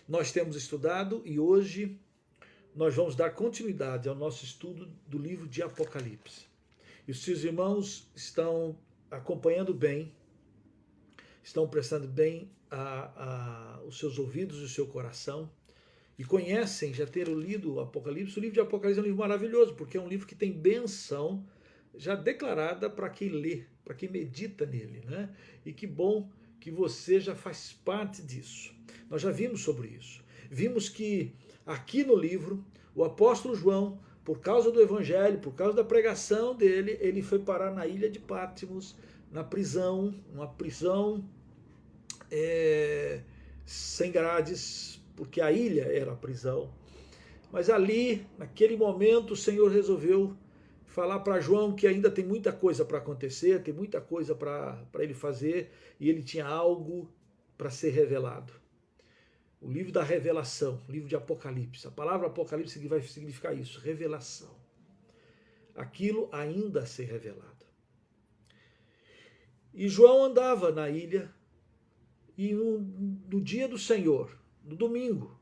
Nós temos estudado e hoje nós vamos dar continuidade ao nosso estudo do livro de Apocalipse. E os seus irmãos estão acompanhando bem, estão prestando bem os seus ouvidos e o seu coração, e conhecem, já ter lido o Apocalipse. O livro de Apocalipse é um livro maravilhoso, porque é um livro que tem bênção já declarada para quem lê, para quem medita nele, né? E que bom que você já faz parte disso. Nós já vimos sobre isso. Vimos que aqui no livro, o apóstolo João, por causa do evangelho, por causa da pregação dele, ele foi parar na ilha de Patmos, na prisão, uma prisão sem grades, porque a ilha era a prisão. Mas ali, naquele momento, o Senhor resolveu falar para João que ainda tem muita coisa para acontecer, tem muita coisa para ele fazer, e ele tinha algo para ser revelado. O livro da revelação, o livro de Apocalipse. A palavra Apocalipse vai significar isso, revelação. Aquilo ainda a ser revelado. E João andava na ilha, e no dia do Senhor, no domingo,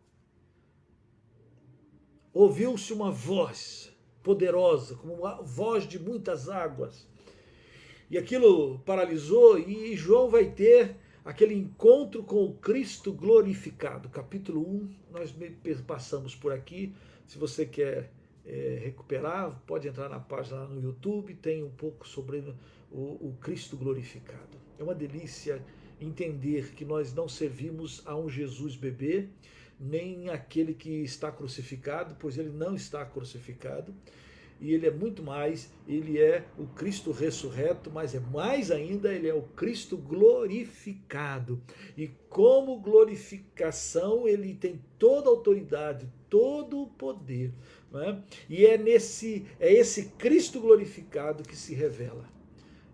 ouviu-se uma voz poderosa, como uma voz de muitas águas. E aquilo paralisou, e João vai ter aquele encontro com o Cristo glorificado. Capítulo 1, nós passamos por aqui. Se você quer recuperar, pode entrar na página lá no YouTube, tem um pouco sobre o Cristo glorificado. É uma delícia entender que nós não servimos a um Jesus bebê, nem aquele que está crucificado, pois ele não está crucificado, e ele é muito mais, ele é o Cristo ressurreto, mas é mais ainda, ele é o Cristo glorificado. E como glorificação, ele tem toda a autoridade, todo o poder, né? E é esse Cristo glorificado que se revela.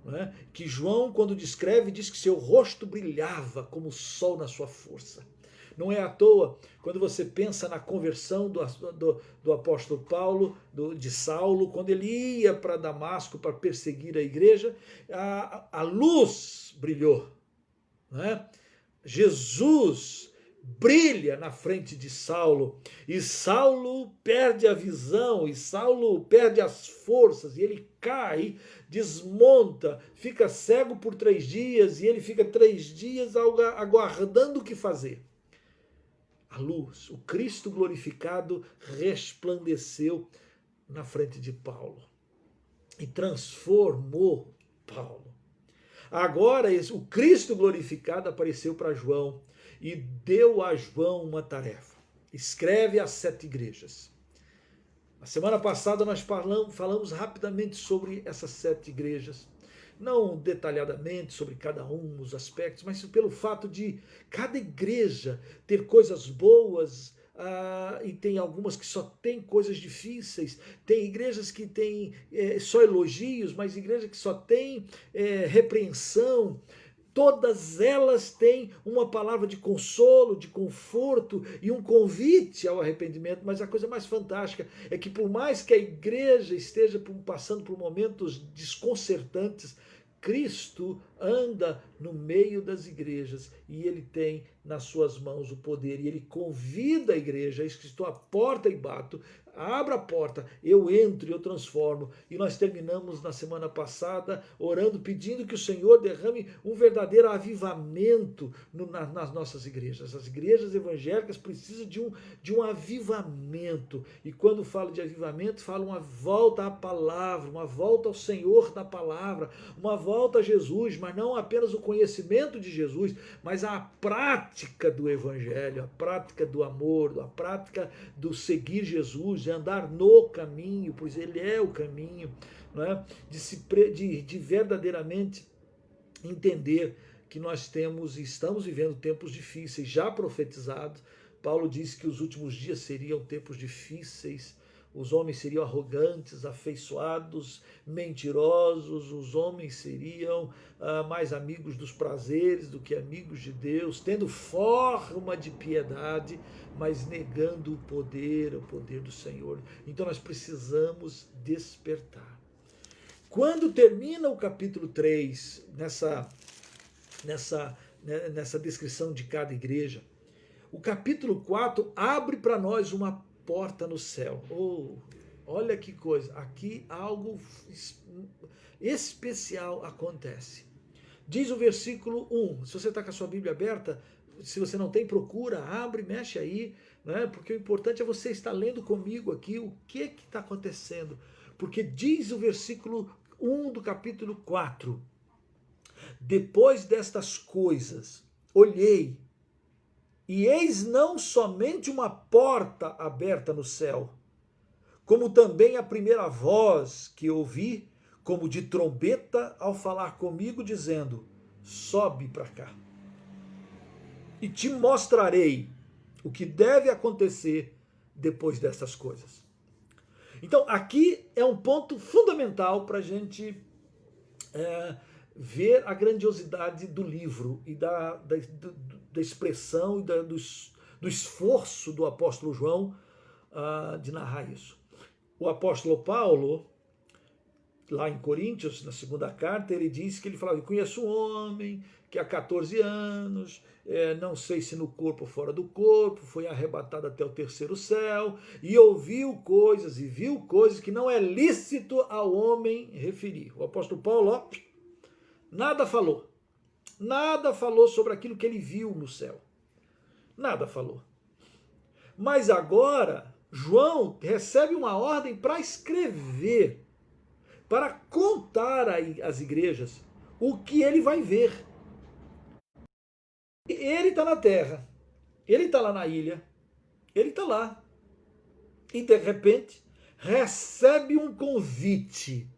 É? Que João, quando descreve, diz que seu rosto brilhava como o sol na sua força. Não é à toa, quando você pensa na conversão do apóstolo Paulo, de Saulo, quando ele ia para Damasco para perseguir a igreja, a luz brilhou. Não é? Jesus brilha na frente de Saulo, e Saulo perde a visão, e Saulo perde as forças, e ele cai, desmonta, fica cego por 3 dias, e ele fica 3 dias aguardando o que fazer. A luz, o Cristo glorificado resplandeceu na frente de Paulo e transformou Paulo. Agora o Cristo glorificado apareceu para João e deu a João uma tarefa. Escreve às 7 igrejas. Na semana passada nós falamos rapidamente sobre essas 7 igrejas. Não detalhadamente sobre cada um dos aspectos, mas pelo fato de cada igreja ter coisas boas, e tem algumas que só tem coisas difíceis, tem igrejas que têm só elogios, mas igrejas que só tem repreensão. Todas elas têm uma palavra de consolo, de conforto e um convite ao arrependimento, mas a coisa mais fantástica é que por mais que a igreja esteja passando por momentos desconcertantes, Cristo anda no meio das igrejas e ele tem nas suas mãos o poder e ele convida a igreja, estou à porta e bato, abra a porta, eu entro e eu transformo. E nós terminamos na semana passada orando, pedindo que o Senhor derrame um verdadeiro avivamento nas nossas igrejas. As igrejas evangélicas precisam de um avivamento. E quando falo de avivamento, falo uma volta à palavra, uma volta ao Senhor na palavra, uma volta a Jesus, mas não apenas o conhecimento de Jesus, mas a prática do evangelho, a prática do amor, a prática do seguir Jesus, de andar no caminho, pois ele é o caminho, não é? De verdadeiramente entender que nós temos e estamos vivendo tempos difíceis, já profetizados. Paulo disse que os últimos dias seriam tempos difíceis, os homens seriam arrogantes, afeiçoados, mentirosos, os homens seriam mais amigos dos prazeres do que amigos de Deus, tendo forma de piedade, mas negando o poder do Senhor. Então nós precisamos despertar. Quando termina o capítulo 3, nessa descrição de cada igreja, o capítulo 4 abre para nós uma porta no céu. Oh, olha que coisa, aqui algo especial acontece. Diz o versículo 1, se você está com a sua Bíblia aberta, se você não tem, procura, abre, mexe aí, né? Porque o importante é você estar lendo comigo aqui o que está acontecendo. Porque diz o versículo 1 do capítulo 4, depois destas coisas, olhei, e eis não somente uma porta aberta no céu, como também a primeira voz que ouvi, como de trombeta, ao falar comigo, dizendo: sobe para cá, e te mostrarei o que deve acontecer depois dessas coisas. Então, aqui é um ponto fundamental para a gente ver a grandiosidade do livro e da expressão e do esforço do apóstolo João de narrar isso. O apóstolo Paulo, lá em Coríntios, na segunda carta, ele diz que ele falava: eu conheço um homem que há 14 anos, não sei se no corpo ou fora do corpo, foi arrebatado até o terceiro céu, e ouviu coisas e viu coisas que não é lícito ao homem referir. O apóstolo Paulo, nada falou sobre aquilo que ele viu no céu, nada falou. Mas agora, João recebe uma ordem para escrever, para contar às igrejas o que ele vai ver. Ele está na terra, ele está lá na ilha, ele está lá. E de repente recebe um convite.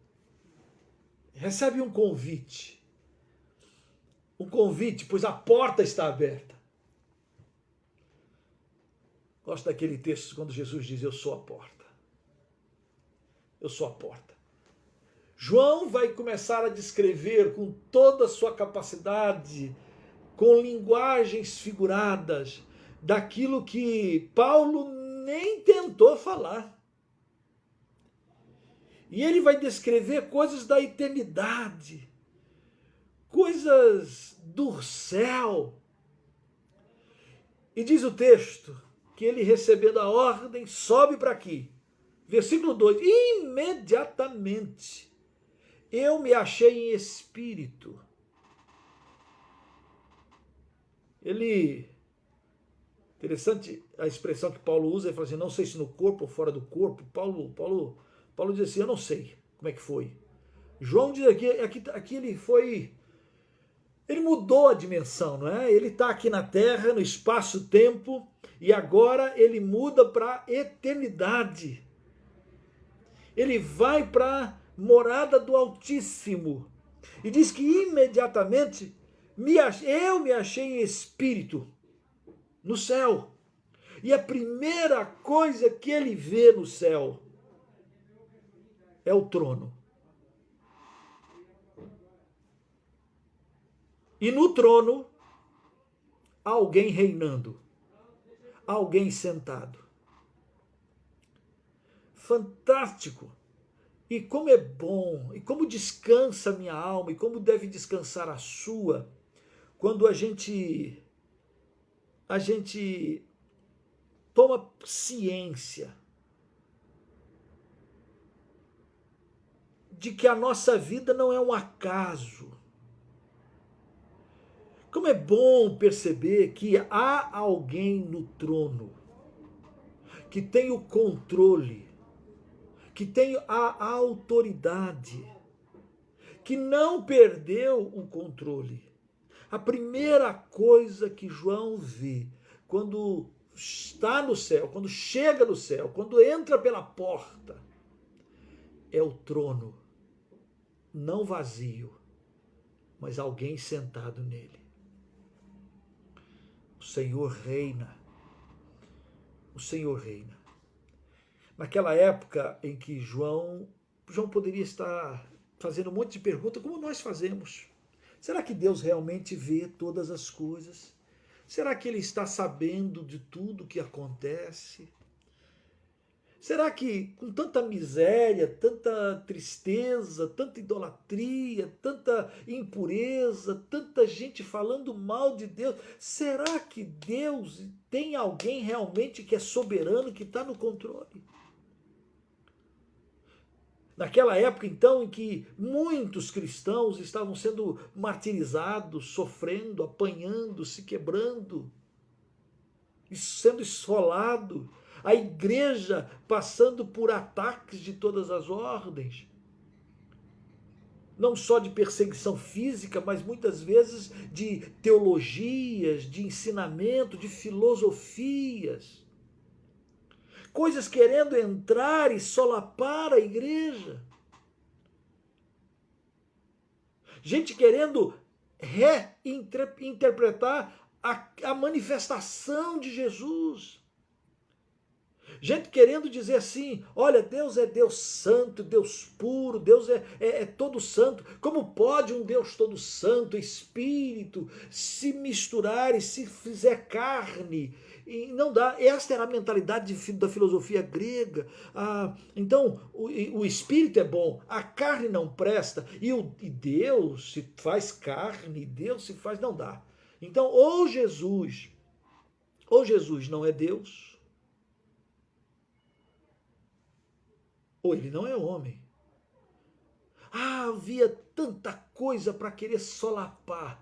Pois a porta está aberta. Gosto daquele texto quando Jesus diz: eu sou a porta. Eu sou a porta. João vai começar a descrever com toda a sua capacidade, com linguagens figuradas, daquilo que Paulo nem tentou falar. E ele vai descrever coisas da eternidade, coisas do céu. E diz o texto que ele, recebendo a ordem, sobe para aqui. Versículo 2: imediatamente eu me achei em espírito. Interessante a expressão que Paulo usa, ele fala assim: não sei se no corpo ou fora do corpo. Paulo diz assim: eu não sei como é que foi. João diz aqui ele mudou a dimensão, não é? Ele está aqui na terra, no espaço-tempo, e agora ele muda para a eternidade. Ele vai para a morada do Altíssimo. E diz que imediatamente eu me achei em espírito no céu. E a primeira coisa que ele vê no céu é o trono. E no trono, alguém reinando, alguém sentado. Fantástico! E como é bom, e como descansa a minha alma, e como deve descansar a sua, quando a gente toma ciência de que a nossa vida não é um acaso. Como é bom perceber que há alguém no trono que tem o controle, que tem a autoridade, que não perdeu o controle. A primeira coisa que João vê quando está no céu, quando chega no céu, quando entra pela porta, é o trono, não vazio, mas alguém sentado nele. O Senhor reina. O Senhor reina. Naquela época em que João poderia estar fazendo um monte de perguntas, como nós fazemos. Será que Deus realmente vê todas as coisas? Será que Ele está sabendo de tudo que acontece? Será que com tanta miséria, tanta tristeza, tanta idolatria, tanta impureza, tanta gente falando mal de Deus, será que Deus tem alguém realmente que é soberano, que está no controle? Naquela época, então, em que muitos cristãos estavam sendo martirizados, sofrendo, apanhando, se quebrando, sendo esfolado, a igreja passando por ataques de todas as ordens, não só de perseguição física, mas muitas vezes de teologias, de ensinamento, de filosofias, coisas querendo entrar e solapar a igreja, gente querendo reinterpretar a manifestação de Jesus, gente querendo dizer assim, olha, Deus é Deus santo, Deus puro, Deus é todo santo. Como pode um Deus todo santo, espírito, se misturar e se fizer carne? E não dá. Esta era a mentalidade da filosofia grega. Então, o espírito é bom, a carne não presta, e Deus se faz carne, Deus se faz... Não dá. Então, ou Jesus não é Deus, ou ele não é homem. Havia tanta coisa para querer solapar.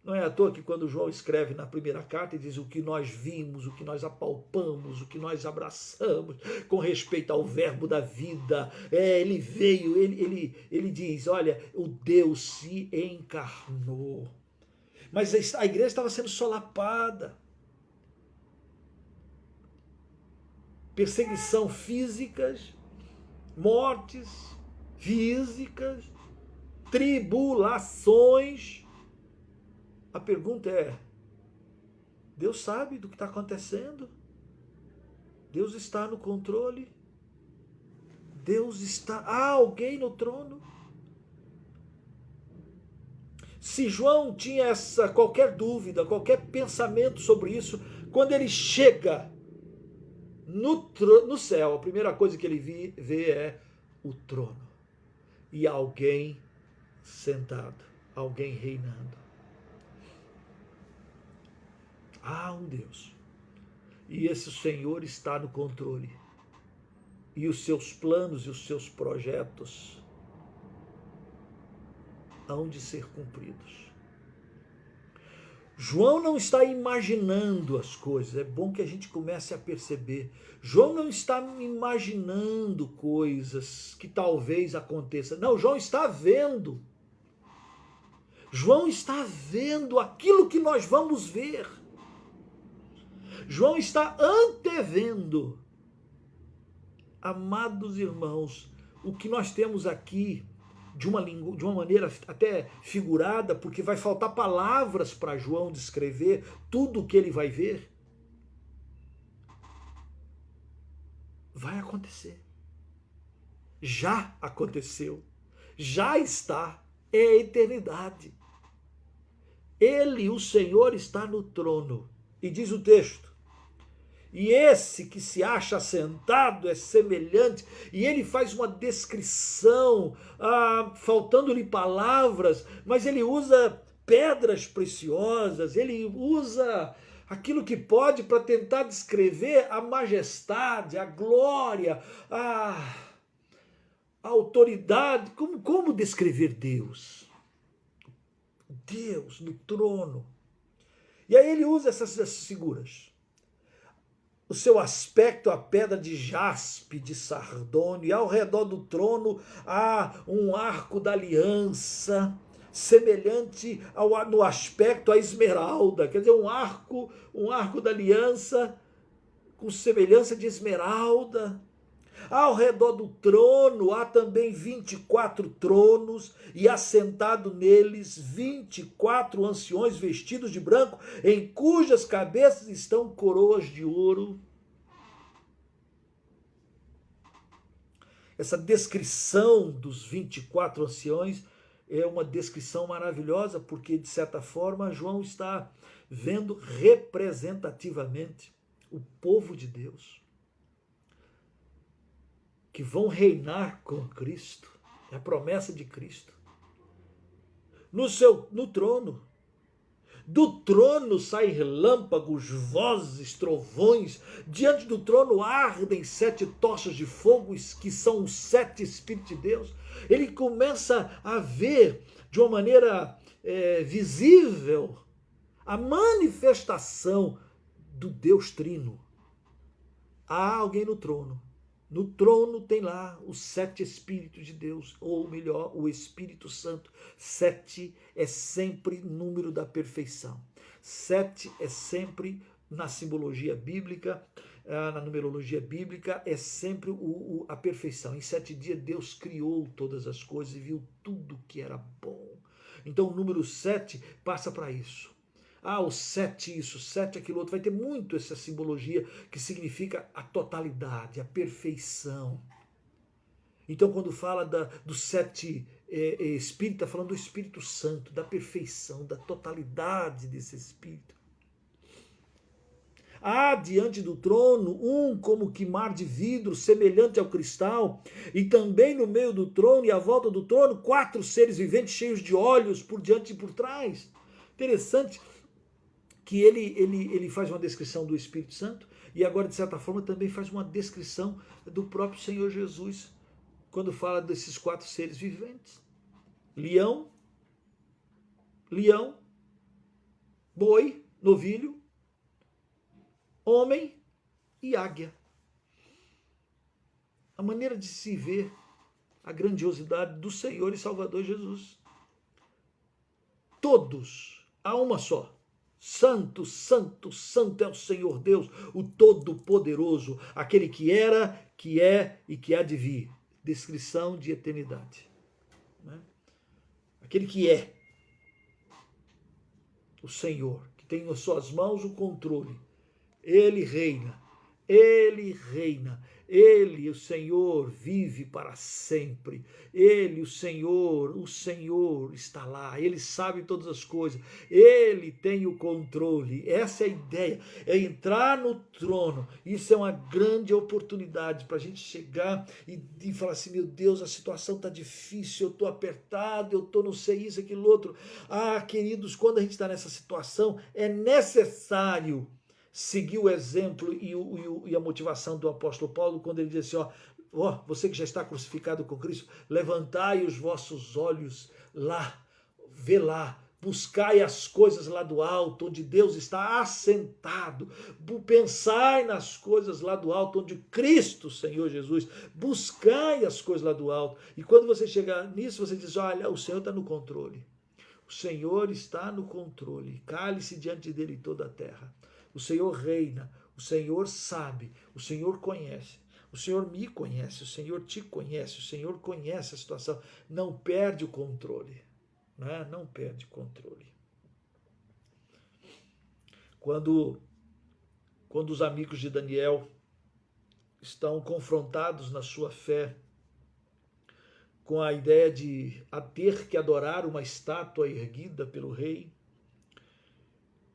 Não é à toa que quando João escreve na primeira carta, ele diz o que nós vimos, o que nós apalpamos, o que nós abraçamos, com respeito ao verbo da vida. Ele veio, ele diz, olha, o Deus se encarnou. Mas a igreja estava sendo solapada. Perseguição físicas, mortes físicas, tribulações. A pergunta é, Deus sabe do que está acontecendo? Deus está no controle? Há alguém no trono? Se João tinha qualquer dúvida, qualquer pensamento sobre isso, quando ele chega no céu, a primeira coisa que ele vê é o trono. E alguém sentado, alguém reinando. Há um Deus. E esse Senhor está no controle. E os seus planos e os seus projetos hão de ser cumpridos. João não está imaginando as coisas, é bom que a gente comece a perceber. João não está imaginando coisas que talvez aconteçam. Não, João está vendo. João está vendo aquilo que nós vamos ver. João está antevendo. Amados irmãos, o que nós temos aqui, de uma maneira até figurada, porque vai faltar palavras para João descrever tudo o que ele vai ver, vai acontecer. Já aconteceu. Já está. É a eternidade. Ele, o Senhor, está no trono. E diz o texto, e esse que se acha assentado é semelhante, e ele faz uma descrição, faltando-lhe palavras, mas ele usa pedras preciosas, ele usa aquilo que pode para tentar descrever a majestade, a glória, a autoridade. Como descrever Deus? Deus no trono. E aí ele usa essas figuras. O seu aspecto, a pedra de jaspe, de sardônio, e ao redor do trono há um arco da aliança, semelhante no aspecto à esmeralda, quer dizer, um arco da aliança com semelhança de esmeralda. Ao redor do trono há também 24 tronos, e assentado neles 24 anciões vestidos de branco, em cujas cabeças estão coroas de ouro. Essa descrição dos 24 anciões é uma descrição maravilhosa, porque, de certa forma, João está vendo representativamente o povo de Deus. que vão reinar com Cristo. É a promessa de Cristo. No trono. Do trono saem relâmpagos, vozes, trovões. Diante do trono ardem 7 tochas de fogo, que são os 7 Espíritos de Deus. Ele começa a ver de uma maneira visível a manifestação do Deus Trino. Há alguém no trono. No trono tem lá os 7 Espíritos de Deus, ou melhor, o Espírito Santo. 7 é sempre número da perfeição. 7 é sempre, na simbologia bíblica, na numerologia bíblica, é sempre a perfeição. Em 7 dias Deus criou todas as coisas e viu tudo que era bom. Então o número 7 passa para isso. O 7 isso, 7 aquilo outro. Vai ter muito essa simbologia que significa a totalidade, a perfeição. Então, quando fala dos 7 Espíritos, está falando do Espírito Santo, da perfeição, da totalidade desse Espírito. Há diante do trono como que mar de vidro, semelhante ao cristal, e também no meio do trono e à volta do trono, 4 seres viventes cheios de olhos por diante e por trás. Interessante que ele faz uma descrição do Espírito Santo e agora, de certa forma, também faz uma descrição do próprio Senhor Jesus, quando fala desses 4 seres viventes. Leão, boi, novilho, homem e águia. A maneira de se ver a grandiosidade do Senhor e Salvador Jesus. Todos, a uma só. Santo, santo, santo é o Senhor Deus, o Todo-Poderoso, aquele que era, que é e que há de vir. Descrição de eternidade. Aquele que é. O Senhor, que tem em suas mãos o controle. Ele reina. Ele reina. Ele, o Senhor, vive para sempre. Ele, o Senhor está lá. Ele sabe todas as coisas. Ele tem o controle. Essa é a ideia. É entrar no trono. Isso é uma grande oportunidade para a gente chegar e falar assim, meu Deus, a situação está difícil, eu estou apertado, eu estou não sei isso, aquilo outro. Queridos, quando a gente está nessa situação, é necessário seguir o exemplo e a motivação do apóstolo Paulo, quando ele diz assim, você que já está crucificado com Cristo, levantai os vossos olhos lá, vê lá, buscai as coisas lá do alto, onde Deus está assentado, pensai nas coisas lá do alto, onde Cristo, Senhor Jesus, buscai as coisas lá do alto, e quando você chegar nisso, você diz, olha, o Senhor está no controle, o Senhor está no controle, cale-se diante dele toda a terra. O Senhor reina, o Senhor sabe, o Senhor conhece, o Senhor me conhece, o Senhor te conhece, o Senhor conhece a situação. Não perde o controle, né? Não perde o controle. Quando os amigos de Daniel estão confrontados na sua fé com a ideia de ter que adorar uma estátua erguida pelo rei,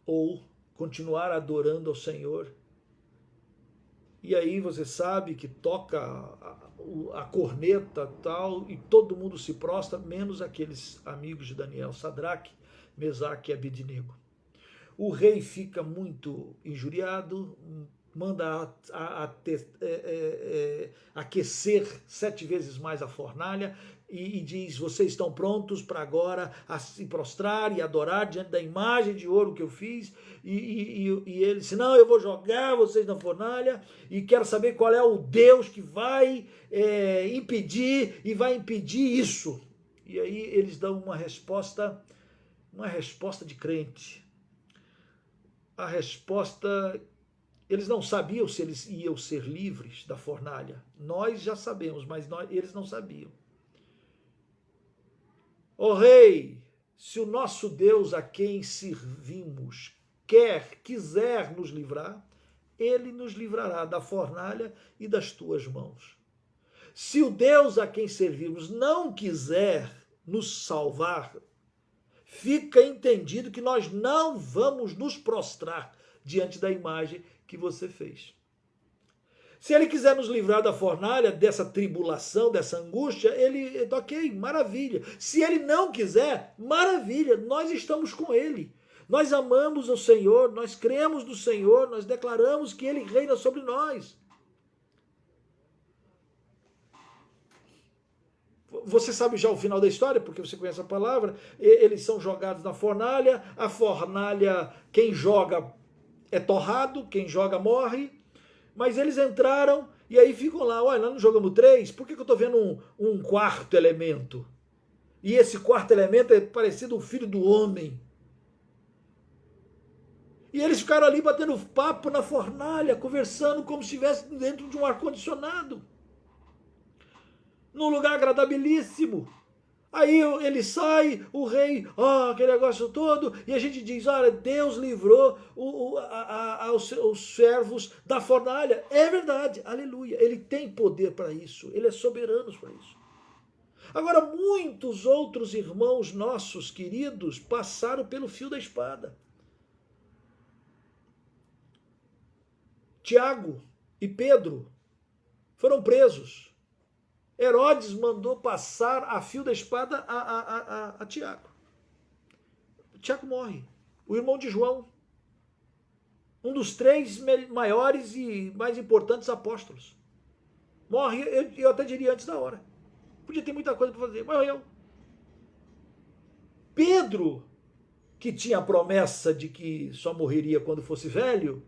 ou continuar adorando ao Senhor. E aí você sabe que toca a corneta tal, e todo mundo se prostra, menos aqueles amigos de Daniel, Sadraque, Mesaque e Abednego. O rei fica muito injuriado, manda aquecer 7 vezes mais a fornalha, e diz, vocês estão prontos para agora a se prostrar e adorar diante da imagem de ouro que eu fiz? E ele disse, não, eu vou jogar vocês na fornalha e quero saber qual é o Deus que vai impedir isso. E aí eles dão uma resposta de crente. A resposta, eles não sabiam se eles iam ser livres da fornalha. Nós já sabemos, mas eles não sabiam. Ó rei, se o nosso Deus a quem servimos quiser nos livrar, ele nos livrará da fornalha e das tuas mãos. Se o Deus a quem servimos não quiser nos salvar, fica entendido que nós não vamos nos prostrar diante da imagem que você fez. Se ele quiser nos livrar da fornalha, dessa tribulação, dessa angústia, ele, ok, maravilha. Se ele não quiser, maravilha, nós estamos com ele. Nós amamos o Senhor, nós cremos no Senhor, nós declaramos que ele reina sobre nós. Você sabe já o final da história, porque você conhece a palavra. Eles são jogados na fornalha. A fornalha, quem joga é torrado, quem joga morre. Mas eles entraram e aí ficam lá. Olha, nós não jogamos 3, por que eu estou vendo um quarto elemento? E esse quarto elemento é parecido um filho do homem. E eles ficaram ali batendo papo na fornalha, conversando como se estivesse dentro de um ar-condicionado. Num lugar agradabilíssimo. Aí ele sai, o rei, aquele negócio todo, e a gente diz, olha, Deus livrou os servos da fornalha. É verdade, aleluia, ele tem poder para isso, ele é soberano para isso. Agora, muitos outros irmãos nossos queridos passaram pelo fio da espada. Tiago e Pedro foram presos. Herodes mandou passar a fio da espada a Tiago. Tiago morre. O irmão de João. Um dos 3 maiores e mais importantes apóstolos. Morre, eu até diria antes da hora. Podia ter muita coisa para fazer. Morreu. Pedro, que tinha a promessa de que só morreria quando fosse velho,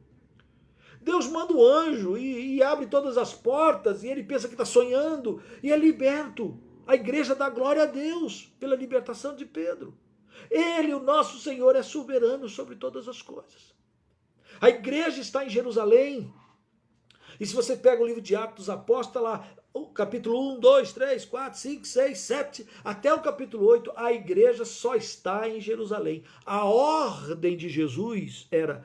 Deus manda o anjo e abre todas as portas, e ele pensa que está sonhando, e é liberto. A igreja dá glória a Deus pela libertação de Pedro. Ele, o nosso Senhor, é soberano sobre todas as coisas. A igreja está em Jerusalém. E se você pega o livro de Atos dos Apóstolos, lá, o capítulo 1, 2, 3, 4, 5, 6, 7, até o capítulo 8, a igreja só está em Jerusalém. A ordem de Jesus era: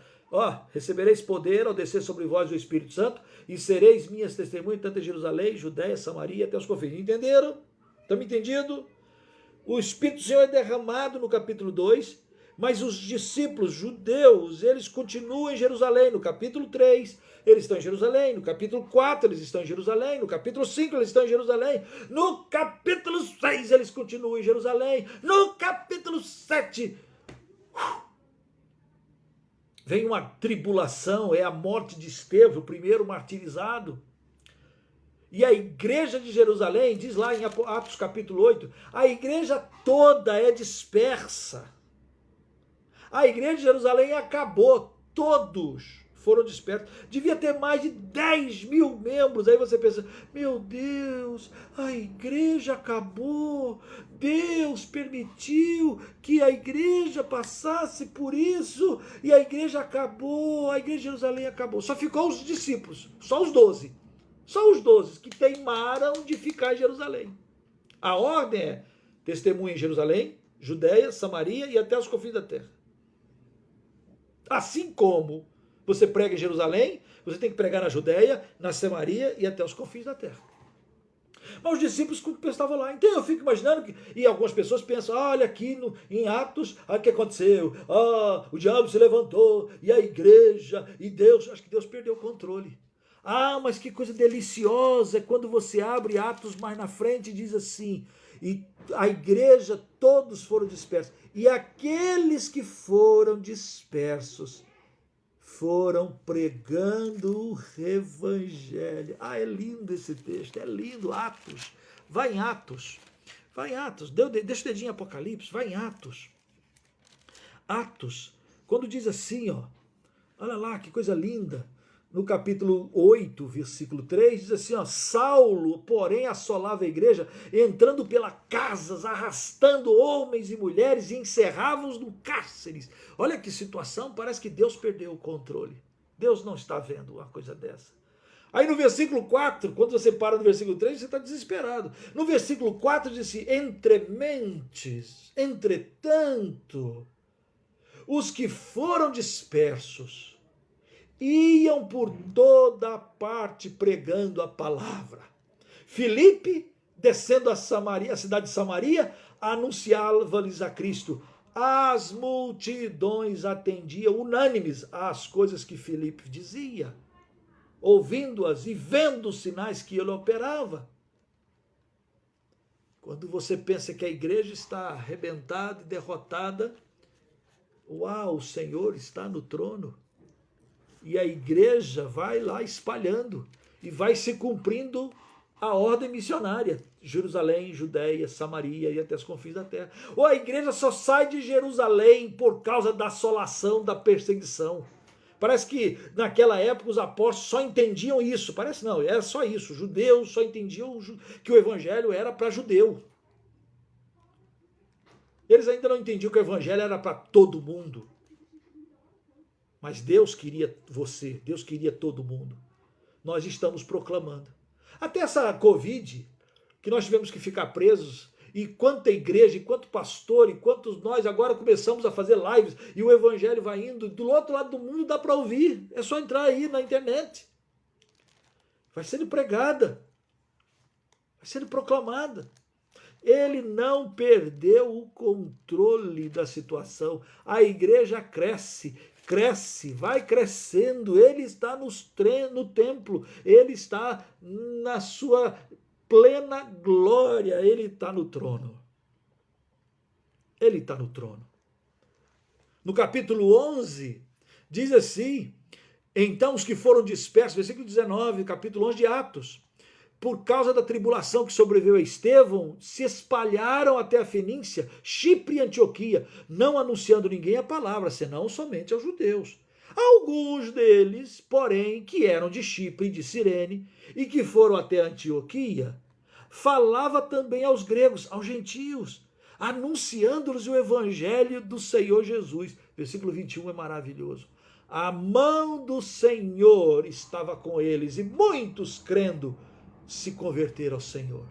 recebereis poder ao descer sobre vós o Espírito Santo, e sereis minhas testemunhas, tanto em Jerusalém, Judéia, Samaria, até os confins. Entenderam? Estão me entendendo? O Espírito do Senhor é derramado no capítulo 2, mas os discípulos judeus, eles continuam em Jerusalém. No capítulo 3, eles estão em Jerusalém. No capítulo 4, eles estão em Jerusalém. No capítulo 5, eles estão em Jerusalém. No capítulo 6, eles continuam em Jerusalém. No capítulo 7... vem uma tribulação, é a morte de Estevão, o primeiro martirizado. E a igreja de Jerusalém, diz lá em Atos capítulo 8, a igreja toda é dispersa. A igreja de Jerusalém acabou, todos foram dispersos. Devia ter mais de 10 mil membros. Aí você pensa, meu Deus, a igreja acabou. Deus permitiu que a igreja passasse por isso e a igreja acabou, a igreja de Jerusalém acabou. Só ficou os discípulos, só os 12. Só os 12 que teimaram de ficar em Jerusalém. A ordem é testemunha em Jerusalém, Judéia, Samaria e até os confins da terra. Assim como você prega em Jerusalém, você tem que pregar na Judéia, na Samaria e até os confins da terra. Mas os discípulos estavam lá. Então eu fico imaginando que, e algumas pessoas pensam, olha aqui em Atos, o que aconteceu? O diabo se levantou, e a igreja, e Deus, acho que Deus perdeu o controle. Mas que coisa deliciosa é quando você abre Atos mais na frente e diz assim, e a igreja, todos foram dispersos. E aqueles que foram dispersos foram pregando o evangelho. É lindo esse texto, é lindo. Atos, vai em Atos, deixa o dedinho em Apocalipse, vai em Atos. Atos, quando diz assim, olha lá que coisa linda, no capítulo 8, versículo 3, diz assim, Saulo, porém, assolava a igreja, entrando pelas casas, arrastando homens e mulheres e encerrava-os no cárceres. Olha que situação, parece que Deus perdeu o controle. Deus não está vendo uma coisa dessa. Aí no versículo 4, quando você para no versículo 3, você está desesperado. No versículo 4 diz assim, entretanto, os que foram dispersos iam por toda parte pregando a palavra. Filipe, descendo a cidade de Samaria, anunciava-lhes a Cristo. As multidões atendiam unânimes às coisas que Filipe dizia. ouvindo-as e vendo os sinais que ele operava. Quando você pensa que a igreja está arrebentada e derrotada, uau, o Senhor está no trono. E a igreja vai lá espalhando e vai se cumprindo a ordem missionária. Jerusalém, Judeia, Samaria e até os confins da terra. Ou a igreja só sai de Jerusalém por causa da assolação, da perseguição. Parece que naquela época os apóstolos só entendiam isso. Parece não, era só isso. Os judeus só entendiam que o evangelho era para judeu. Eles ainda não entendiam que o evangelho era para todo mundo. Mas Deus queria você, Deus queria todo mundo. Nós estamos proclamando. Até essa Covid, que nós tivemos que ficar presos, e quanta igreja, e quanto pastor, e quantos nós agora começamos a fazer lives, e o evangelho vai indo, do outro lado do mundo dá para ouvir, é só entrar aí na internet. Vai sendo pregada, vai sendo proclamada. Ele não perdeu o controle da situação. A igreja cresce, vai crescendo. Ele está no templo, ele está na sua plena glória, ele está no trono. Ele está no trono. No capítulo 11, diz assim: então os que foram dispersos, versículo 19, capítulo 11 de Atos, por causa da tribulação que sobreviveu a Estevão, se espalharam até a Fenícia, Chipre e Antioquia, não anunciando ninguém a palavra, senão somente aos judeus. Alguns deles, porém, que eram de Chipre e de Cirene, e que foram até Antioquia, falava também aos gregos, aos gentios, anunciando-lhes o evangelho do Senhor Jesus. Versículo 21 é maravilhoso. A mão do Senhor estava com eles, e muitos, crendo, se converteram ao Senhor.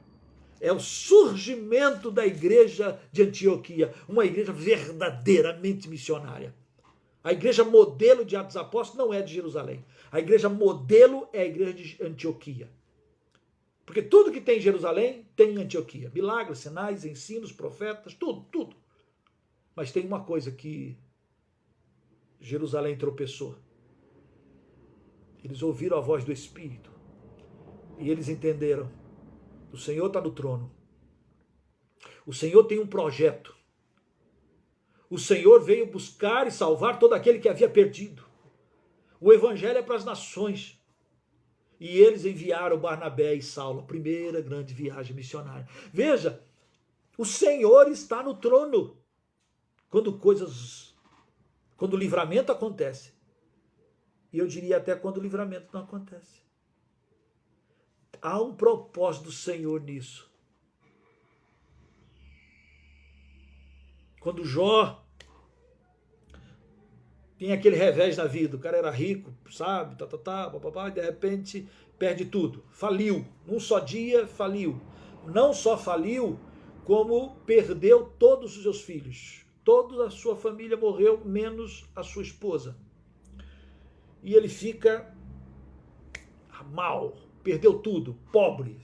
É o surgimento da igreja de Antioquia, uma igreja verdadeiramente missionária. A igreja modelo de Atos Apóstolos não é de Jerusalém. A igreja modelo é a igreja de Antioquia. Porque tudo que tem em Jerusalém tem em Antioquia. Milagres, sinais, ensinos, profetas, tudo. Mas tem uma coisa que Jerusalém tropeçou. Eles ouviram a voz do Espírito. E eles entenderam, o Senhor está no trono. O Senhor tem um projeto. O Senhor veio buscar e salvar todo aquele que havia perdido. O evangelho é para as nações. E eles enviaram Barnabé e Saulo, a primeira grande viagem missionária. Veja, o Senhor está no trono. Quando o livramento acontece. E eu diria até quando o livramento não acontece. Há um propósito do Senhor nisso. Quando Jó tem aquele revés na vida, o cara era rico, sabe, e de repente perde tudo, faliu, num só dia faliu. Não só faliu, como perdeu todos os seus filhos. Toda a sua família morreu, menos a sua esposa. E ele fica mal. Perdeu tudo, pobre.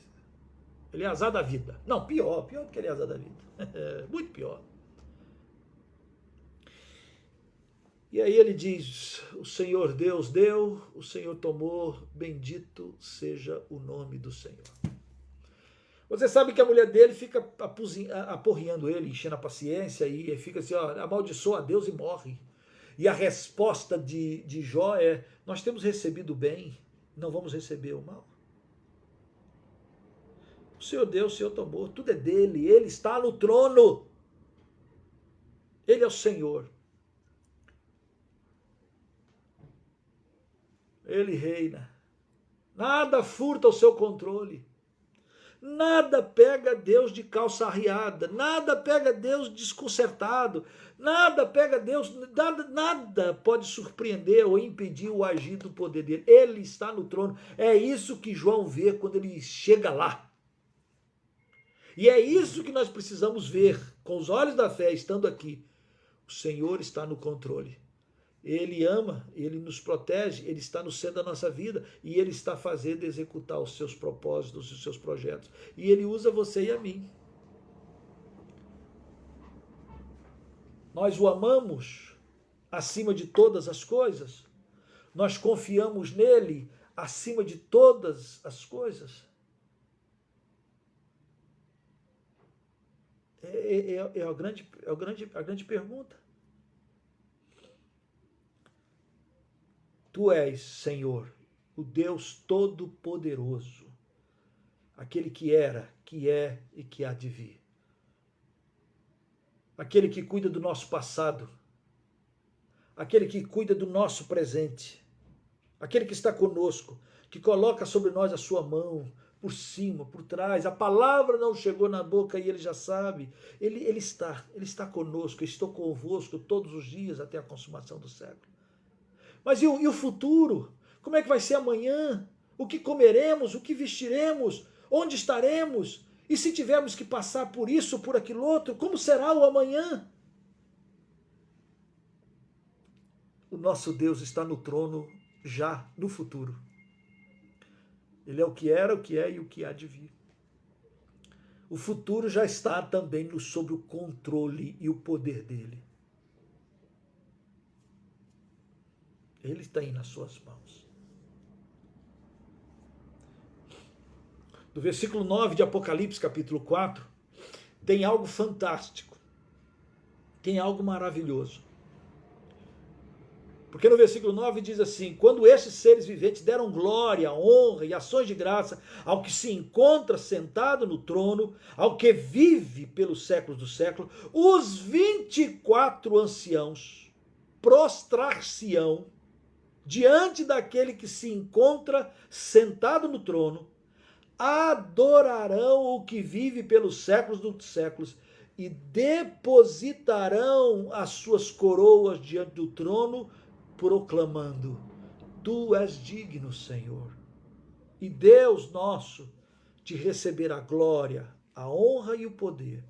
Ele é azar da vida. Não, pior do que ele é azar da vida. Muito pior. E aí ele diz, o Senhor Deus deu, o Senhor tomou, bendito seja o nome do Senhor. Você sabe que a mulher dele fica aporreando ele, enchendo a paciência, e fica assim, ó, amaldiçoa a Deus e morre. E a resposta de Jó é, nós temos recebido o bem, não vamos receber o mal. O Senhor deu, o Senhor tomou, tudo é dele, ele está no trono. Ele é o Senhor. Ele reina. Nada furta o seu controle. Nada pega Deus de calça arriada. Nada pega Deus desconcertado. Nada pega Deus, nada pode surpreender ou impedir o agir do poder dele. Ele está no trono. É isso que João vê quando ele chega lá. E é isso que nós precisamos ver com os olhos da fé, estando aqui. O Senhor está no controle. Ele ama, ele nos protege, ele está no centro da nossa vida e ele está fazendo executar os seus propósitos, os seus projetos. E ele usa você e a mim. Nós o amamos acima de todas as coisas. Nós confiamos nele acima de todas as coisas? É a grande pergunta. Tu és, Senhor, o Deus Todo-Poderoso, aquele que era, que é e que há de vir. Aquele que cuida do nosso passado, aquele que cuida do nosso presente, aquele que está conosco, que coloca sobre nós a sua mão, por cima, por trás. A palavra não chegou na boca e ele já sabe. Ele está conosco. Eu estou convosco todos os dias até a consumação do século. Mas e o futuro? Como é que vai ser amanhã? O que comeremos? O que vestiremos? Onde estaremos? E se tivermos que passar por isso, por aquilo outro, como será o amanhã? O nosso Deus está no trono já no futuro. Ele é o que era, o que é e o que há de vir. O futuro já está também sob o controle e o poder dele. Ele está aí nas suas mãos. No versículo 9 de Apocalipse, capítulo 4, tem algo fantástico. Tem algo maravilhoso. Porque no versículo 9 diz assim: quando esses seres viventes deram glória, honra e ações de graça ao que se encontra sentado no trono, ao que vive pelos séculos dos séculos, os 24 anciãos prostrar-se-ão diante daquele que se encontra sentado no trono, adorarão o que vive pelos séculos dos séculos e depositarão as suas coroas diante do trono, proclamando: tu és digno, Senhor, e Deus nosso, de receber a glória, a honra e o poder,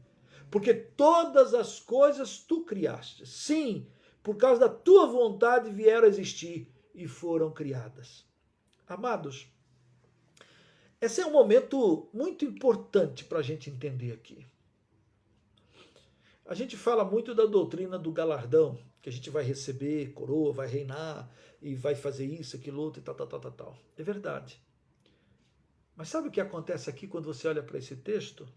porque todas as coisas tu criaste. Sim, por causa da tua vontade vieram a existir e foram criadas. Amados, esse é um momento muito importante para a gente entender aqui. A gente fala muito da doutrina do galardão, que a gente vai receber coroa, vai reinar e vai fazer isso, aquilo outro e tal. É verdade. Mas sabe o que acontece aqui quando você olha para esse texto?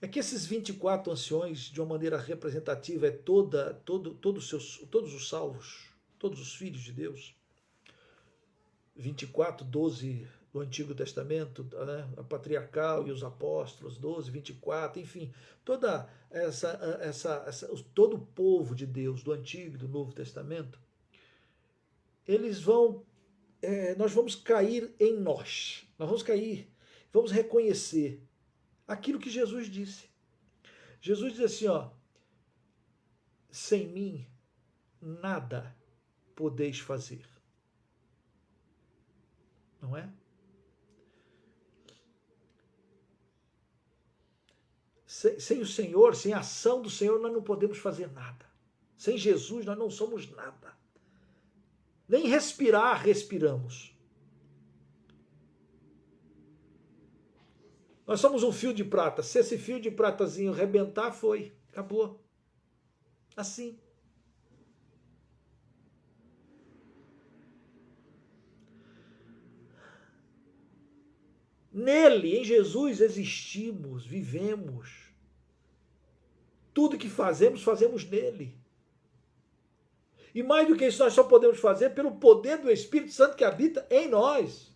É que esses 24 anciões, de uma maneira representativa, é todos os salvos, todos os filhos de Deus. 24, 12 do Antigo Testamento, né? A patriarcal e os apóstolos, 12, 24, enfim, todo o povo de Deus do Antigo e do Novo Testamento, nós vamos cair em nós vamos cair, vamos reconhecer aquilo que Jesus disse. Jesus diz assim, sem mim nada podeis fazer. Não é? Sem o Senhor, sem a ação do Senhor, nós não podemos fazer nada. Sem Jesus, nós não somos nada. Nem respirar, respiramos. Nós somos um fio de prata. Se esse fio de pratazinho rebentar, foi. Acabou. Assim. Nele, em Jesus, existimos, vivemos. Tudo que fazemos, fazemos nele. E mais do que isso, nós só podemos fazer pelo poder do Espírito Santo que habita em nós.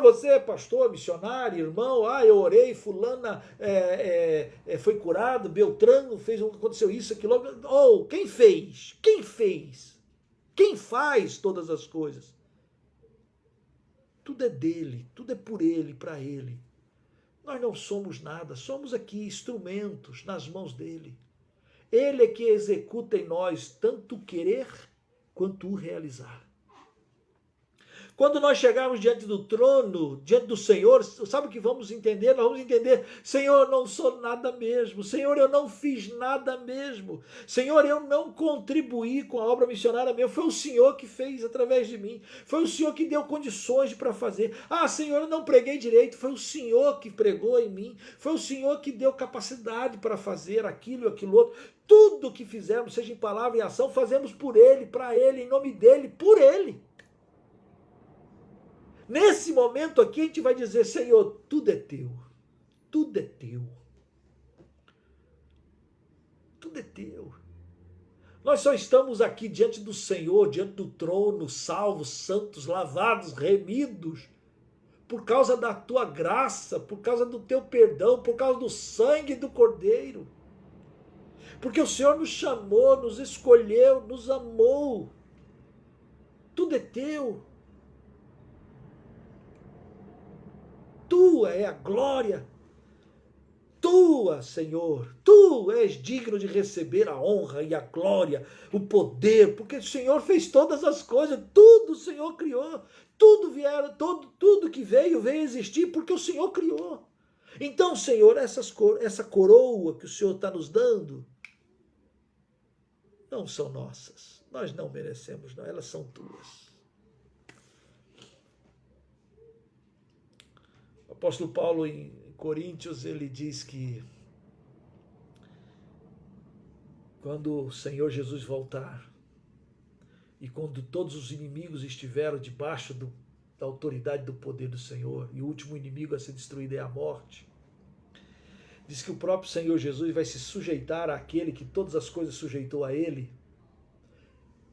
Você é pastor, missionário, irmão, eu orei, fulana foi curado, Beltrano aconteceu isso, aquilo. Quem fez? Quem fez? Quem faz todas as coisas? Tudo é dele, tudo é por ele, para ele. Nós não somos nada, somos aqui instrumentos nas mãos dele. Ele é que executa em nós tanto o querer quanto o realizar. Quando nós chegarmos diante do trono, diante do Senhor, sabe o que vamos entender? Nós vamos entender, Senhor, eu não sou nada mesmo. Senhor, eu não fiz nada mesmo. Senhor, eu não contribuí com a obra missionária mesmo. Foi o Senhor que fez através de mim. Foi o Senhor que deu condições para fazer. Ah, Senhor, eu não preguei direito. Foi o Senhor que pregou em mim. Foi o Senhor que deu capacidade para fazer aquilo e aquilo outro. Tudo que fizermos, seja em palavra e ação, fazemos por Ele, para Ele, em nome dEle, por Ele. Nesse momento aqui a gente vai dizer, Senhor, tudo é teu. Tudo é teu. Tudo é teu. Nós só estamos aqui diante do Senhor, diante do trono, salvos, santos, lavados, remidos, por causa da tua graça, por causa do teu perdão, por causa do sangue do Cordeiro. Porque o Senhor nos chamou, nos escolheu, nos amou. Tudo é teu. Tua é a glória. Tua, Senhor. Tu és digno de receber a honra e a glória, o poder, porque o Senhor fez todas as coisas, tudo o Senhor criou. Tudo tudo que veio existir porque o Senhor criou. Então, Senhor, essa coroa que o Senhor está nos dando, não são nossas. Nós não merecemos, não. Elas são tuas. O apóstolo Paulo, em Coríntios, ele diz que quando o Senhor Jesus voltar e quando todos os inimigos estiveram debaixo da autoridade do poder do Senhor e o último inimigo a ser destruído é a morte, diz que o próprio Senhor Jesus vai se sujeitar àquele que todas as coisas sujeitou a ele,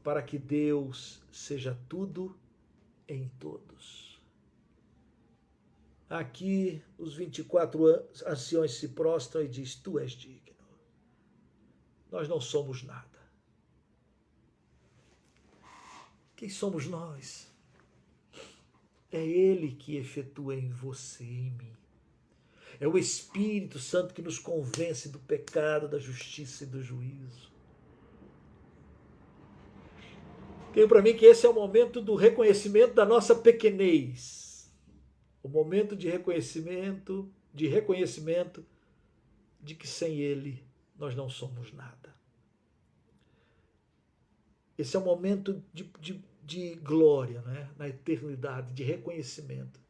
para que Deus seja tudo em todos. Aqui os 24 anciões se prostram e diz, tu és digno. Nós não somos nada. Quem somos nós? É Ele que efetua em você e em mim. É o Espírito Santo que nos convence do pecado, da justiça e do juízo. Creio para mim que esse é o momento do reconhecimento da nossa pequenez. O momento de reconhecimento de que sem Ele nós não somos nada. Esse é o momento de glória, né? Na eternidade, de reconhecimento.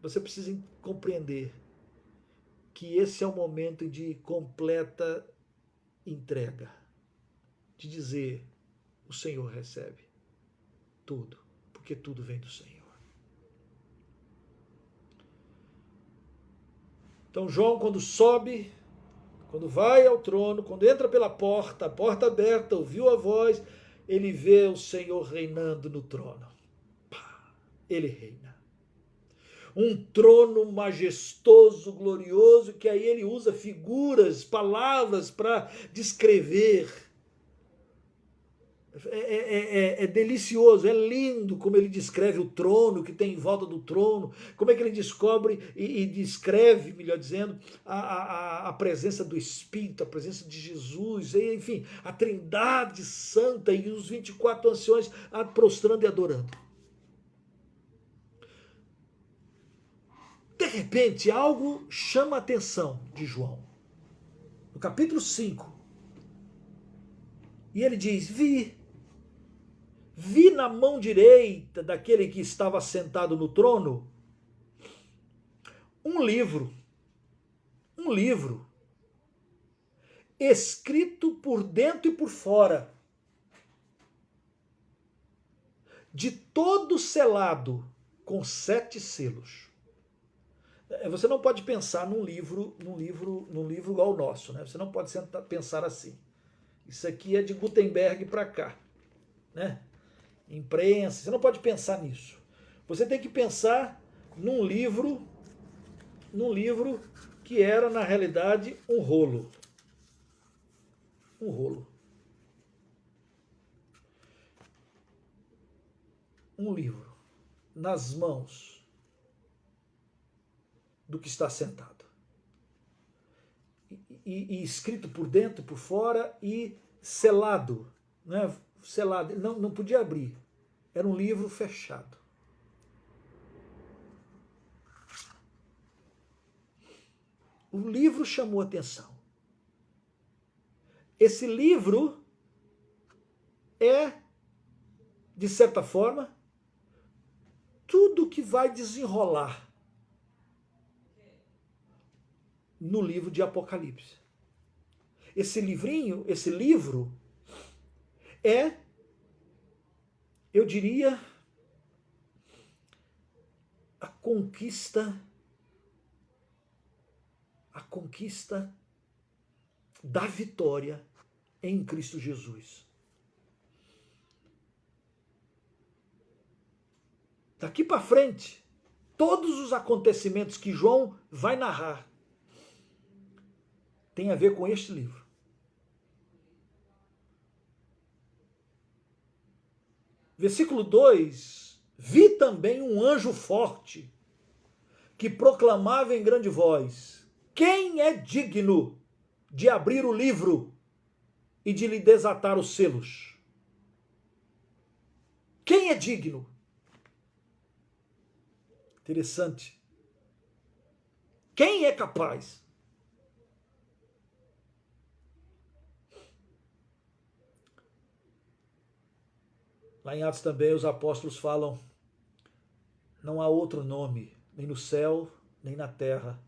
Você precisa compreender que esse é o momento de completa entrega, de dizer, o Senhor recebe tudo, porque tudo vem do Senhor. Então João, quando sobe, quando vai ao trono, quando entra pela porta, a porta aberta, ouviu a voz, ele vê o Senhor reinando no trono. Ele reina. Um trono majestoso, glorioso, que aí ele usa figuras, palavras para descrever. É delicioso, é lindo como ele descreve o trono que tem em volta do trono, como é que ele descobre e descreve, melhor dizendo, a presença do Espírito, a presença de Jesus, enfim, a Trindade Santa e os 24 anciões prostrando e adorando. De repente, algo chama a atenção de João. No capítulo 5, e ele diz, vi na mão direita daquele que estava sentado no trono um livro escrito por dentro e por fora, de todo selado com 7 selos. Você não pode pensar num livro igual ao nosso, né? Você não pode pensar assim. Isso aqui é de Gutenberg para cá, né? Imprensa, você não pode pensar nisso. Você tem que pensar num livro que era, na realidade, um rolo. Um rolo. Um livro nas mãos do que está sentado. E escrito por dentro, por fora e selado, né? Selado, não podia abrir. era um livro fechado. O livro chamou atenção. Esse livro é, de certa forma, tudo que vai desenrolar no livro de Apocalipse. Esse livro é, eu diria, a conquista da vitória em Cristo Jesus. Daqui para frente, todos os acontecimentos que João vai narrar têm a ver com este livro. Versículo 2: vi também um anjo forte que proclamava em grande voz: quem é digno de abrir o livro e de lhe desatar os selos? Quem é digno? Interessante. Quem é capaz? Lá em Atos também os apóstolos falam: não há outro nome, nem no céu, nem na terra,